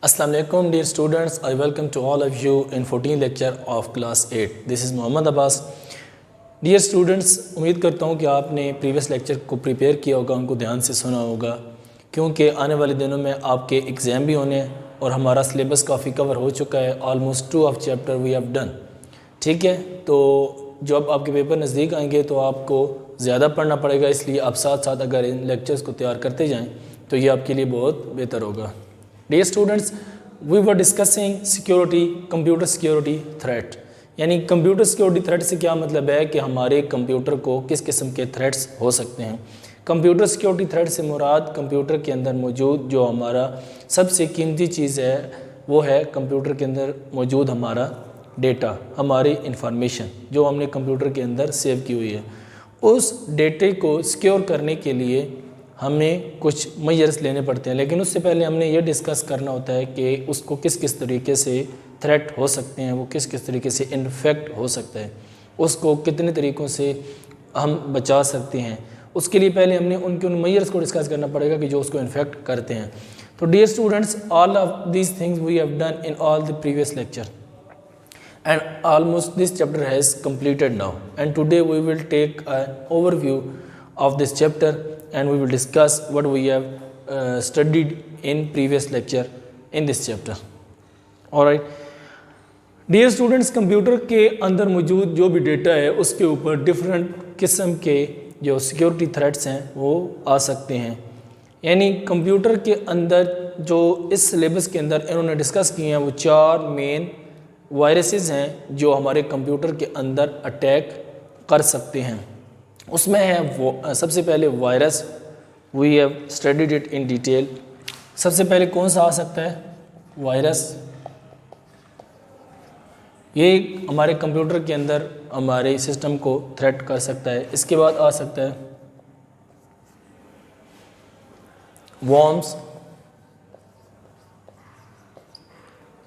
Assalamu alaikum dear students, I welcome to all of you in 14th lecture of class 8. This is Mohammad Abbas. Dear students, उम्मीद करता हूँ कि आपने previous lecture को prepare किया होगा, उनको ध्यान से सुना होगा, क्योंकि आने वाले दिनों में आपके एग्ज़ाम भी होने हैं और हमारा सिलेबस काफ़ी कवर हो चुका है. Almost 2 of chapter we have done. ठीक है, तो जब आपके पेपर नज़दीक आएंगे तो आपको ज़्यादा पढ़ना पड़ेगा, इसलिए आप साथ साथ अगर इन लेक्चर्स को तैयार करते जाएँ तो ये आपके लिए बहुत बेहतर होगा. Dear students, we were discussing security, computer security threat. यानी कंप्यूटर सिक्योरिटी थ्रेट से क्या मतलब है कि हमारे कंप्यूटर को किस किस्म के थ्रेट्स हो सकते हैं. कंप्यूटर सिक्योरिटी थ्रेट से मुराद कंप्यूटर के अंदर मौजूद जो हमारा सबसे कीमती चीज़ है वो है कंप्यूटर के अंदर मौजूद हमारा डेटा, हमारी इंफॉर्मेशन जो हमने कंप्यूटर के अंदर सेव की हुई है. उस डेटे को सिक्योर करने के लिए हमें कुछ मेजर्स लेने पड़ते हैं, लेकिन उससे पहले हमने ये डिस्कस करना होता है कि उसको किस किस तरीके से थ्रेट हो सकते हैं, वो किस किस तरीके से इन्फेक्ट हो सकता है, उसको कितने तरीक़ों से हम बचा सकते हैं. उसके लिए पहले हमने उन मेजर्स को डिस्कस करना पड़ेगा कि जो उसको इन्फेक्ट करते हैं. तो dear students, all of these things we have done in all the previous lecture and almost this chapter has completed now, and today we will take an overview of this chapter and we will discuss what we have studied in previous lecture in this chapter. Alright, dear students, computer के अंदर मौजूद जो भी data है उसके ऊपर different किस्म के जो सिक्योरिटी थ्रेट्स हैं वो आ सकते हैं. यानी कंप्यूटर के अंदर जो इस सिलेबस के अंदर इन्होंने डिस्कस किए हैं वो 4 मेन वायरसेस हैं जो हमारे कंप्यूटर के अंदर अटैक कर सकते हैं. उसमें है वो सबसे पहले virus, we have studied it in detail. सबसे पहले कौन सा आ सकता है? वायरस. ये हमारे कंप्यूटर के अंदर हमारे सिस्टम को थ्रेट कर सकता है. इसके बाद आ सकता है वॉर्म्स,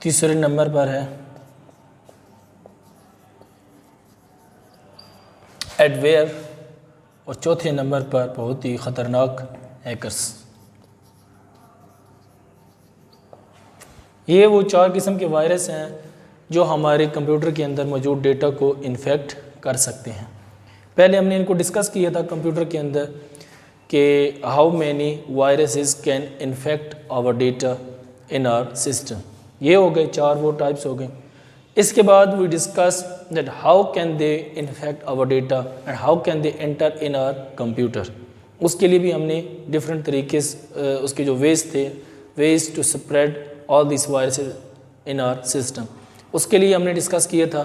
तीसरे नंबर पर है एडवेयर और चौथे नंबर पर बहुत ही ख़तरनाक हैकर्स. ये वो 4 किस्म के वायरस हैं जो हमारे कंप्यूटर के अंदर मौजूद डेटा को इन्फेक्ट कर सकते हैं. पहले हमने इनको डिस्कस किया था कंप्यूटर के अंदर कि how many viruses can infect our data in our system. ये हो गए 4 वो टाइप्स हो गए. इसके बाद we discuss that how can they infect our data and how can they enter in our computer. उसके लिए भी हमने डिफरेंट तरीके से उसके जो वेज थे, ways to spread all this viruses in our system, उसके लिए हमने डिस्कस किया था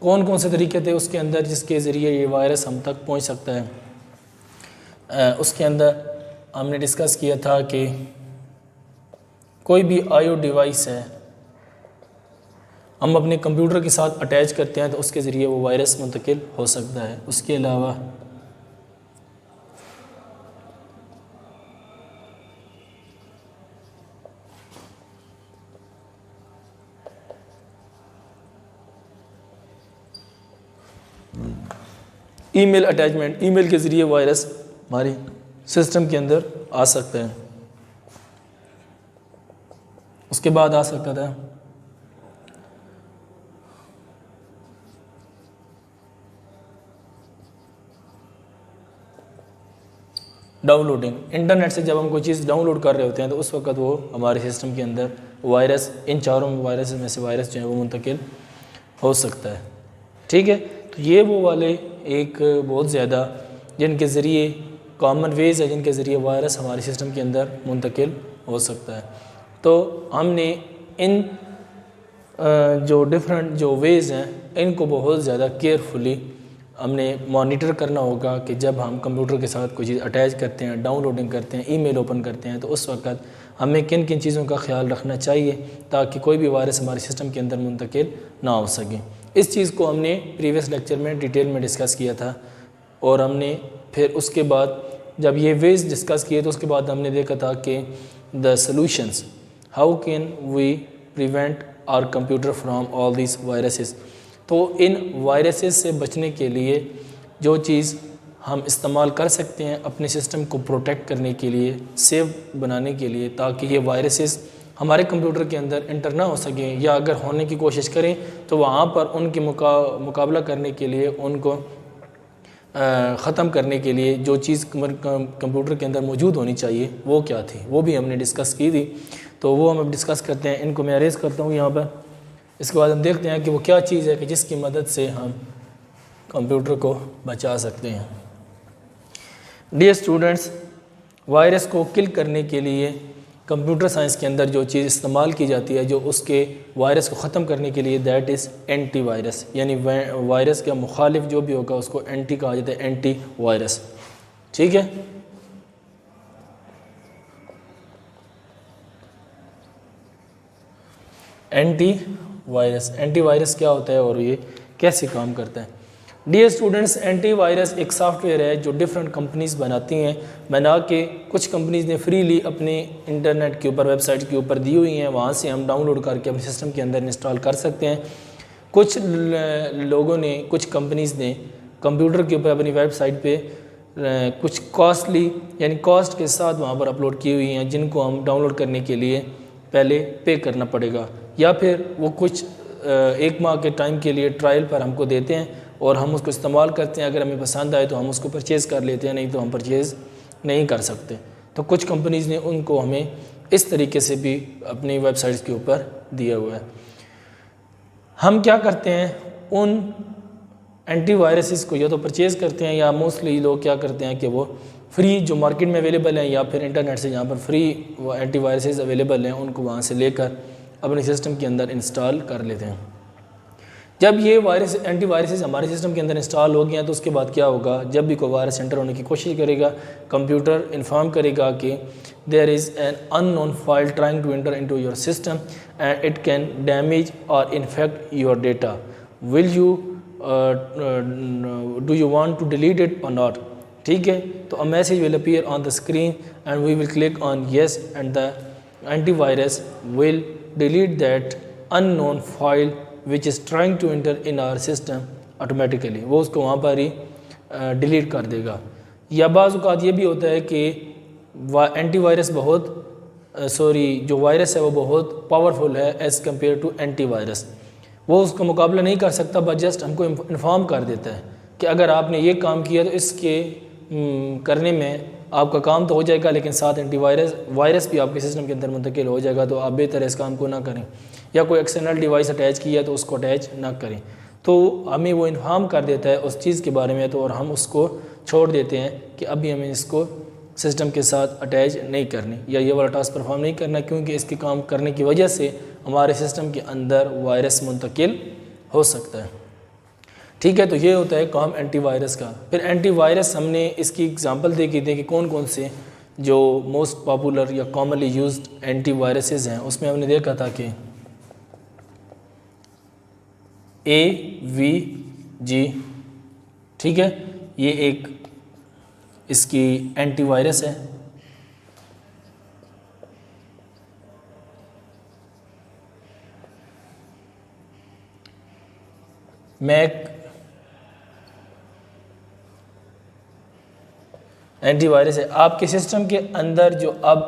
कौन कौन से तरीके थे उसके अंदर जिसके ज़रिए ये वायरस हम तक पहुंच सकता है. उसके अंदर हमने डिस्कस किया था कि कोई भी आईओ डिवाइस है हम अपने कंप्यूटर के साथ अटैच करते हैं तो उसके ज़रिए वो वायरस मुंतकिल हो सकता है. उसके अलावा ईमेल अटैचमेंट, ईमेल के ज़रिए वायरस हमारे सिस्टम के अंदर आ सकता है. उसके बाद आ सकता था डाउनलोडिंग. इंटरनेट से जब हम कोई चीज़ डाउनलोड कर रहे होते हैं तो उस वक्त वो हमारे सिस्टम के अंदर वायरस, इन 4 वायरस में से वायरस जो है वो मुंतकिल हो सकता है. ठीक है, तो ये वो वाले एक बहुत ज़्यादा जिनके ज़रिए कॉमन वेज है जिनके ज़रिए वायरस हमारे सिस्टम के अंदर मुंतकिल हो सकता है. तो हमने इन जो डिफरेंट जो वेज़ हैं इनको बहुत ज़्यादा केयरफुली हमने मॉनिटर करना होगा कि जब हम कंप्यूटर के साथ कोई चीज़ अटैच करते हैं, डाउनलोडिंग करते हैं, ईमेल ओपन करते हैं तो उस वक्त हमें किन किन चीज़ों का ख्याल रखना चाहिए ताकि कोई भी वायरस हमारे सिस्टम के अंदर मुंतकिल ना हो सके. इस चीज़ को हमने प्रीवियस लेक्चर में डिटेल में डिस्कस किया था और हमने फिर उसके बाद जब ये वेज डिस्कस किए तो उसके बाद हमने देखा था कि the solutions, how can we prevent our computer from all this viruses. तो इन वायरसेस से बचने के लिए जो चीज़ हम इस्तेमाल कर सकते हैं अपने सिस्टम को प्रोटेक्ट करने के लिए, सेफ बनाने के लिए, ताकि ये वायरसेस हमारे कंप्यूटर के अंदर इंटर ना हो सके, या अगर होने की कोशिश करें तो वहाँ पर उनके मुकाबला करने के लिए, उनको ख़त्म करने के लिए जो चीज़ कंप्यूटर के अंदर मौजूद होनी चाहिए वो क्या थी, वो भी हमने डिस्कस की थी। तो वो हम अब डिस्कस करते हैं। इनको मैं अरेज करता हूँ यहाँ पर। इसके बाद हम देखते हैं कि वो क्या चीज़ है कि जिसकी मदद से हम कंप्यूटर को बचा सकते हैं। डियर स्टूडेंट्स, वायरस को किल करने के लिए कंप्यूटर साइंस के अंदर जो चीज़ इस्तेमाल की जाती है, जो उसके वायरस को ख़त्म करने के लिए, दैट इज़ एंटी वायरस। यानी वायरस का मुखालिफ जो भी होगा उसको एंटी कहा जाता है, एंटी वायरस। ठीक है। एंटी वायरस क्या होता है और ये कैसे काम करता है? डियर स्टूडेंट्स, एंटीवायरस एक सॉफ्टवेयर है जो डिफरेंट कंपनीज़ बनाती हैं, बना के कुछ कंपनीज़ ने फ्रीली अपने इंटरनेट के ऊपर, वेबसाइट के ऊपर दी हुई हैं, वहाँ से हम डाउनलोड करके अपने सिस्टम के अंदर इंस्टॉल कर सकते हैं। कुछ लोगों ने, कुछ कंपनीज़ ने कंप्यूटर के ऊपर अपनी वेबसाइट पे कुछ कॉस्टली यानी कॉस्ट के साथ वहाँ पर अपलोड की हुई हैं, जिनको हम डाउनलोड करने के लिए पहले पे करना पड़ेगा, या फिर वो कुछ 1 माह के टाइम के लिए ट्रायल पर हमको देते हैं और हम उसको इस्तेमाल करते हैं। अगर हमें पसंद आए तो हम उसको परचेज़ कर लेते हैं, नहीं तो हम परचेज़ नहीं कर सकते। तो कुछ कंपनीज़ ने उनको हमें इस तरीके से भी अपनी वेबसाइट्स के ऊपर दिया हुआ है। हम क्या करते हैं, उन एंटीवायरसेस को या तो परचेज़ करते हैं, या मोस्टली लोग क्या करते हैं कि वो फ्री जो मार्केट में अवेलेबल हैं, या फिर इंटरनेट से जहाँ पर फ्री वो एंटीवायरसेस अवेलेबल हैं, उनको वहाँ से लेकर अपने सिस्टम के अंदर इंस्टॉल कर लेते हैं। जब ये एंटीवायरसेस हमारे सिस्टम के अंदर इंस्टॉल हो गए हैं तो उसके बाद क्या होगा, जब भी कोई वायरस एंटर होने की कोशिश करेगा, कंप्यूटर इन्फॉर्म करेगा कि there is an unknown file trying to enter into your system and it can damage और infect your data, will you do you want to delete it और नॉट। ठीक है, तो a message will appear on the screen and we will click on yes and the antivirus will delete that unknown file which is trying to enter in our system automatically. वो उसको वहाँ पर ही delete कर देगा। या बाज़ औक़ात ये भी होता है कि एंटीवायरस जो वायरस है वो बहुत पावरफुल है एज़ कम्पेयर टू एंटीवायरस। वो उसका मुकाबला नहीं कर सकता, बट जस्ट हमको इन्फॉर्म कर देता है कि अगर आपने ये काम किया तो इसके करने में आपका काम तो हो जाएगा, लेकिन साथ वायरस भी आपके सिस्टम के अंदर मुंतकिल हो जाएगा, तो आप बेहतर इस काम को ना करें। या कोई एक्सटर्नल डिवाइस अटैच किया तो उसको अटैच ना करें। तो हमें वो इन्फॉर्म कर देता है उस चीज़ के बारे में, तो और हम उसको छोड़ देते हैं कि अभी हमें इसको सिस्टम के साथ अटैच नहीं करनी, या ये वाला टास्क परफॉर्म नहीं करना, क्योंकि इसके काम करने की वजह से हमारे सिस्टम के अंदर वायरस मुंतकिल हो सकता है। ठीक है, तो ये होता है काम एंटीवायरस का। फिर एंटीवायरस हमने इसकी एग्जांपल देखी थी कि कौन कौन से जो मोस्ट पॉपुलर या कॉमनली यूज्ड एंटीवायरसेस हैं। उसमें हमने देखा था कि AVG, ठीक है, ये एक इसकी एंटीवायरस है। मैक एंटीवायरस है। आपके सिस्टम के अंदर जो अब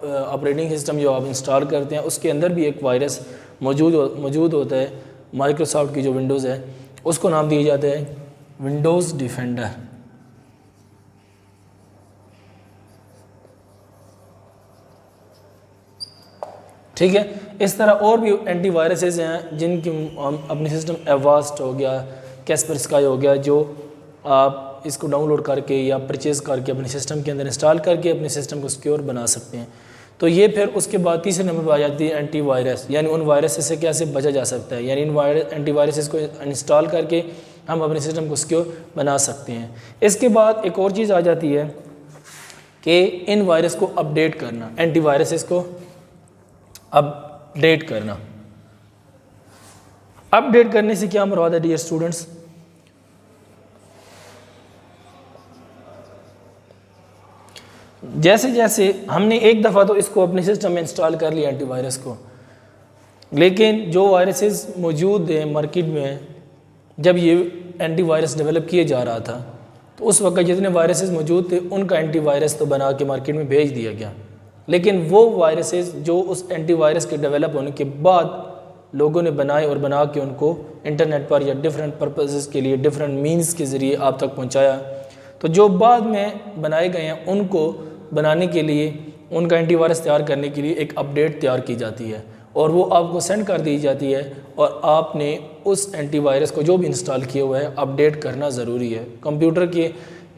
ऑपरेटिंग सिस्टम जो आप इंस्टॉल करते हैं उसके अंदर भी एक वायरस मौजूद होता है। माइक्रोसॉफ्ट की जो विंडोज़ है उसको नाम दिया जाता है विंडोज़ डिफेंडर। ठीक है, इस तरह और भी एंटीवायरसेस हैं जिनकी हम अपने सिस्टम एवास्ट हो गया, कैस्परस्काई हो गया, जो आप इसको डाउनलोड करके या परचेज़ करके अपने सिस्टम के अंदर इंस्टॉल करके अपने सिस्टम को सिक्योर बना सकते हैं। तो ये फिर उसके बाद तीसरे नंबर पर आ जाती है एंटीवायरस, यानी उन वायरस से कैसे बचा जा सकता है, यानी इन एंटीवायरस को इंस्टॉल करके हम अपने सिस्टम को सिक्योर बना सकते हैं। इसके बाद एक और चीज़ आ जाती है कि इन वायरस को अपडेट करना, एंटीवायरस को अपडेट करना। अपडेट करने से क्या मुराद है डियर स्टूडेंट्स? जैसे जैसे हमने एक दफ़ा तो इसको अपने सिस्टम में इंस्टॉल कर लिया एंटीवायरस को, लेकिन जो वायरसेस मौजूद हैं मार्केट में, जब ये एंटीवायरस डेवलप किए जा रहा था तो उस वक्त जितने वायरसेस मौजूद थे उनका एंटीवायरस तो बना के मार्केट में भेज दिया गया। लेकिन वो वायरसेस जो उस एंटीवायरस के डेवलप होने के बाद लोगों ने बनाए और बना के उनको इंटरनेट पर या डिफरेंट पर्पसेस के लिए डिफरेंट मींस के ज़रिए आप तक पहुंचाया, तो जो बाद में बनाए गए हैं उनको बनाने के लिए, उनका एंटीवायरस तैयार करने के लिए एक अपडेट तैयार की जाती है और वो आपको सेंड कर दी जाती है और आपने उस एंटीवायरस को जो भी इंस्टॉल किया हुआ है अपडेट करना ज़रूरी है। कंप्यूटर के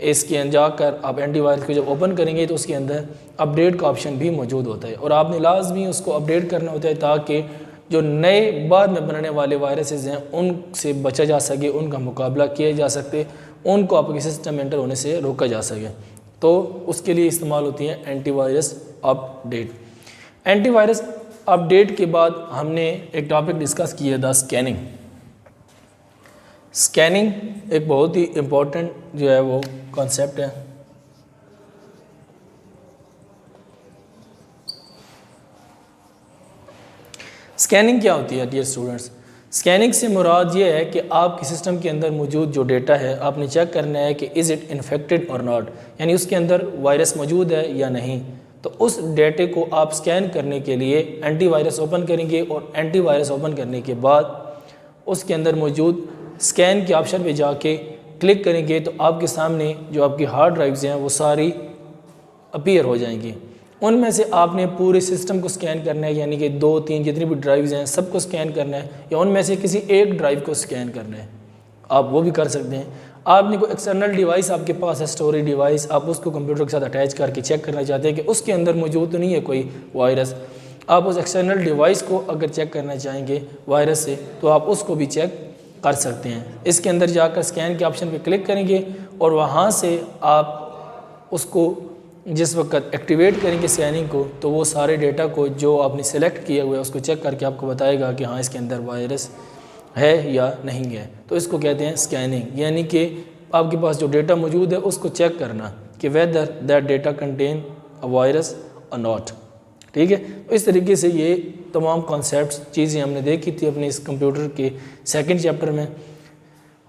इसके अंदर जाकर आप एंटीवायरस को जब ओपन करेंगे तो उसके अंदर अपडेट का ऑप्शन भी मौजूद होता है और आपने लाजमी उसको अपडेट करना होता है ताकि जो नए बाद में बनने वाले वायरसेस हैं उनसे बचा जा सके, उनका मुकाबला किया जा सके, उनको आपके सिस्टम में एंटर होने से रोका जा सके। तो उसके लिए इस्तेमाल होती है एंटीवायरस अपडेट। एंटीवायरस अपडेट के बाद हमने एक टॉपिक डिस्कस किया था स्कैनिंग। स्कैनिंग एक बहुत ही इम्पोर्टेंट जो है वो कॉन्सेप्ट है। स्कैनिंग क्या होती है डियर स्टूडेंट्स? स्कैनिंग से मुराद ये है कि आपके सिस्टम के अंदर मौजूद जो डेटा है आपने चेक करना है कि इज़ इट इन्फेक्टेड और नॉट, यानी उसके अंदर वायरस मौजूद है या नहीं। तो उस डेटे को आप स्कैन करने के लिए एंटीवायरस ओपन करेंगे और एंटीवायरस ओपन करने के बाद उसके अंदर मौजूद स्कैन के ऑप्शन पे जाके क्लिक करेंगे तो आपके सामने जो आपकी हार्ड ड्राइव्स हैं वो सारी अपीयर हो जाएंगी। उनमें से आपने पूरे सिस्टम को स्कैन करना है, यानी कि 2-3 जितनी भी ड्राइव्स हैं सबको स्कैन करना है, या उनमें से किसी एक ड्राइव को स्कैन करना है, आप वो भी कर सकते हैं। आपने कोई एक्सटर्नल डिवाइस आपके पास है, स्टोरेज डिवाइस, आप उसको कंप्यूटर के साथ अटैच करके चेक करना चाहते हैं कि उसके अंदर मौजूद तो नहीं है कोई वायरस। आप उस एक्सटर्नल डिवाइस को अगर चेक करना चाहेंगे वायरस से तो आप उसको भी चेक कर सकते हैं। इसके अंदर जाकर स्कैन के ऑप्शन पर क्लिक करेंगे और वहाँ से आप उसको जिस वक्त एक्टिवेट करेंगे स्कैनिंग को तो वो सारे डेटा को जो आपने सेलेक्ट किया हुआ है उसको चेक करके आपको बताएगा कि हाँ इसके अंदर वायरस है या नहीं है। तो इसको कहते हैं स्कैनिंग, यानी कि आपके पास जो डेटा मौजूद है उसको चेक करना कि whether that data contain a virus और नॉट। ठीक है, तो इस तरीके से ये तमाम कॉन्सेप्ट्स चीज़ें हमने देखी थी अपने इस कंप्यूटर के सेकेंड चैप्टर में,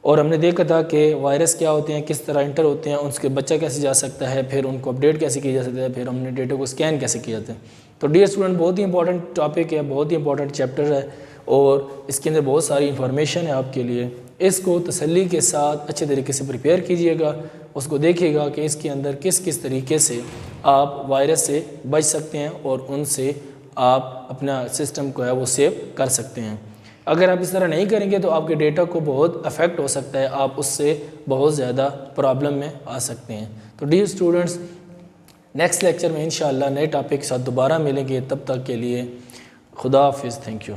और हमने देखा था कि वायरस क्या होते हैं, किस तरह इंटर होते हैं, उनसे बच्चा कैसे जा सकता है, फिर उनको अपडेट कैसे किया जा सकता है, फिर हमने डेटा को स्कैन कैसे किया जाता है। तो डियर स्टूडेंट बहुत ही इंपॉर्टेंट टॉपिक है, बहुत ही इंपॉर्टेंट चैप्टर है और इसके अंदर बहुत सारी इन्फॉर्मेशन है आपके लिए। इसको तसल्ली के साथ अच्छे तरीके से प्रिपेयर कीजिएगा, उसको देखिएगा कि इसके अंदर किस किस तरीके से आप वायरस से बच सकते हैं और उनसे आप अपना सिस्टम को है वो सेव कर सकते हैं। अगर आप इस तरह नहीं करेंगे तो आपके डेटा को बहुत अफेक्ट हो सकता है, आप उससे बहुत ज़्यादा प्रॉब्लम में आ सकते हैं। तो डियर स्टूडेंट्स नेक्स्ट लेक्चर में इंशाअल्लाह नए टॉपिक के साथ दोबारा मिलेंगे, तब तक के लिए खुदा हाफिज़, थैंक यू।